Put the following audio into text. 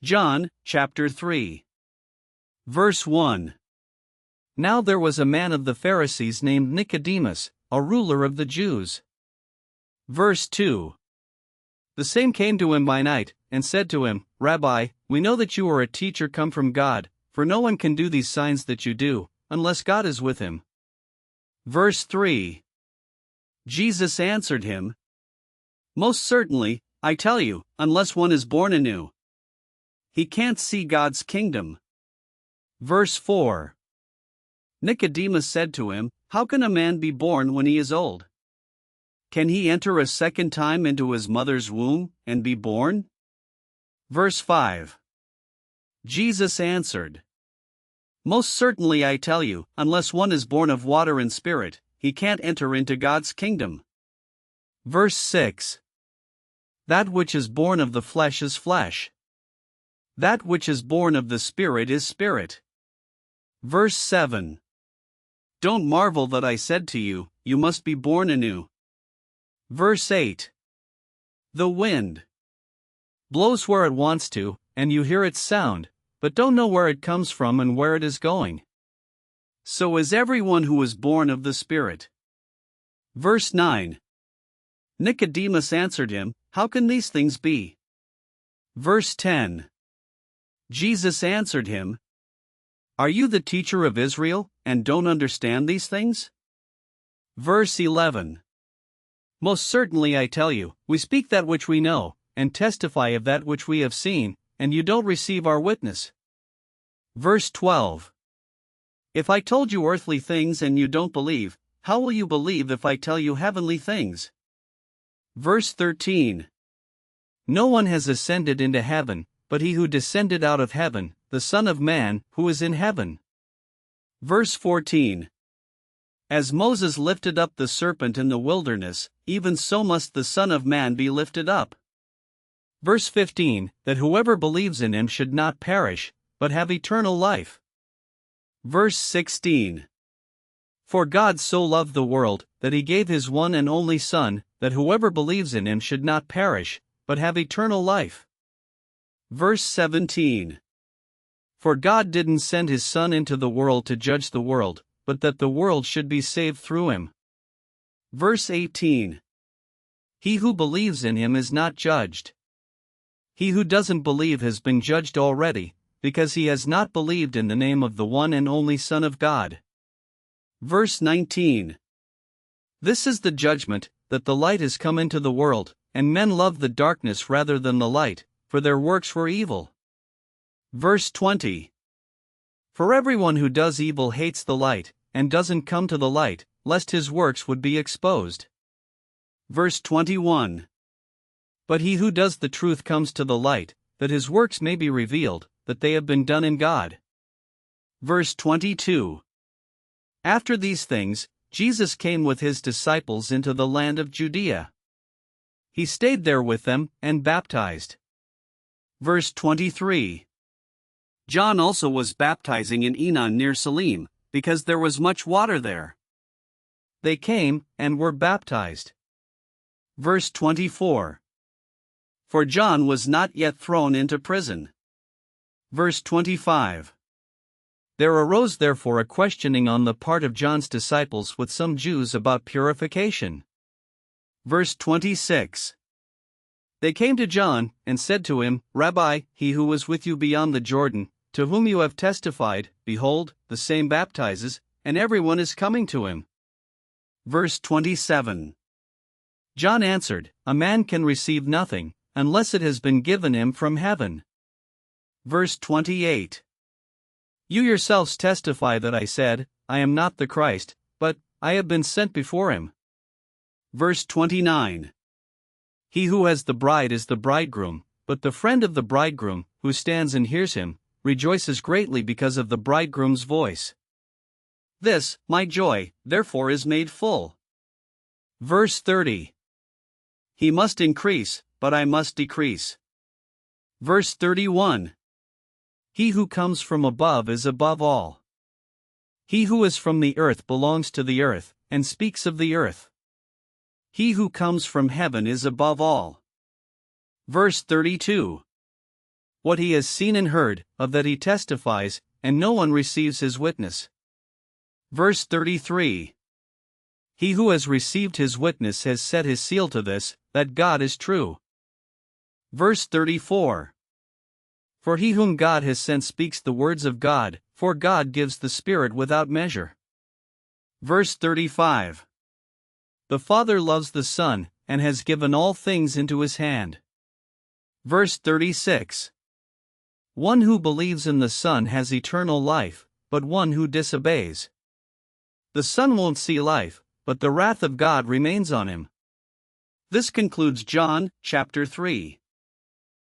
John, chapter 3. Verse 1. Now there was a man of the Pharisees named Nicodemus, a ruler of the Jews. Verse 2. The same came to him by night, and said to him, Rabbi, we know that you are a teacher come from God, for no one can do these signs that you do, unless God is with him. Verse 3. Jesus answered him, Most certainly, I tell you, unless one is born anew, he can't see God's kingdom. Verse 4. Nicodemus said to him, How can a man be born when he is old? Can he enter a second time into his mother's womb, and be born? Verse 5. Jesus answered, Most certainly I tell you, unless one is born of water and spirit, he can't enter into God's kingdom. Verse 6. That which is born of the flesh is flesh. That which is born of the Spirit is spirit. Verse 7. Don't marvel that I said to you, you must be born anew. Verse 8. The wind blows where it wants to, and you hear its sound, but don't know where it comes from and where it is going. So is everyone who is born of the Spirit. Verse 9. Nicodemus answered him, How can these things be? Verse 10. Jesus answered him, Are you the teacher of Israel, and don't understand these things? Verse 11. Most certainly I tell you, we speak that which we know, and testify of that which we have seen, and you don't receive our witness. Verse 12. If I told you earthly things and you don't believe, how will you believe if I tell you heavenly things? Verse 13. No one has ascended into heaven, but he who descended out of heaven, the Son of Man, who is in heaven. Verse 14. As Moses lifted up the serpent in the wilderness, even so must the Son of Man be lifted up. Verse 15, that whoever believes in him should not perish, but have eternal life. Verse 16. For God so loved the world, that he gave his one and only Son, that whoever believes in him should not perish, but have eternal life. Verse 17. For God didn't send his Son into the world to judge the world, but that the world should be saved through him. Verse 18. He who believes in him is not judged. He who doesn't believe has been judged already, because he has not believed in the name of the one and only Son of God. Verse 19. This is the judgment, that the light has come into the world, and men love the darkness rather than the light, for their works were evil. Verse 20. For everyone who does evil hates the light, and doesn't come to the light, lest his works would be exposed. Verse 21. But he who does the truth comes to the light, that his works may be revealed, that they have been done in God. Verse 22. After these things, Jesus came with his disciples into the land of Judea. He stayed there with them, and baptized. Verse 23. John also was baptizing in Enon near Salim, because there was much water there. They came, and were baptized. Verse 24. For John was not yet thrown into prison. Verse 25. There arose therefore a questioning on the part of John's disciples with some Jews about purification. Verse 26. They came to John, and said to him, Rabbi, he who was with you beyond the Jordan, to whom you have testified, behold, the same baptizes, and everyone is coming to him. Verse 27. John answered, A man can receive nothing, unless it has been given him from heaven. Verse 28. You yourselves testify that I said, I am not the Christ, but I have been sent before him. Verse 29. He who has the bride is the bridegroom, but the friend of the bridegroom, who stands and hears him, rejoices greatly because of the bridegroom's voice. This, my joy, therefore is made full. Verse 30. He must increase, but I must decrease. Verse 31. He who comes from above is above all. He who is from the earth belongs to the earth, and speaks of the earth. He who comes from heaven is above all. Verse 32. What he has seen and heard, of that he testifies, and no one receives his witness. Verse 33. He who has received his witness has set his seal to this, that God is true. Verse 34. For he whom God has sent speaks the words of God, for God gives the Spirit without measure. Verse 35. The Father loves the Son, and has given all things into his hand. Verse 36. One who believes in the Son has eternal life, but one who disobeys. The Son won't see life, but the wrath of God remains on him. This concludes John, chapter 3.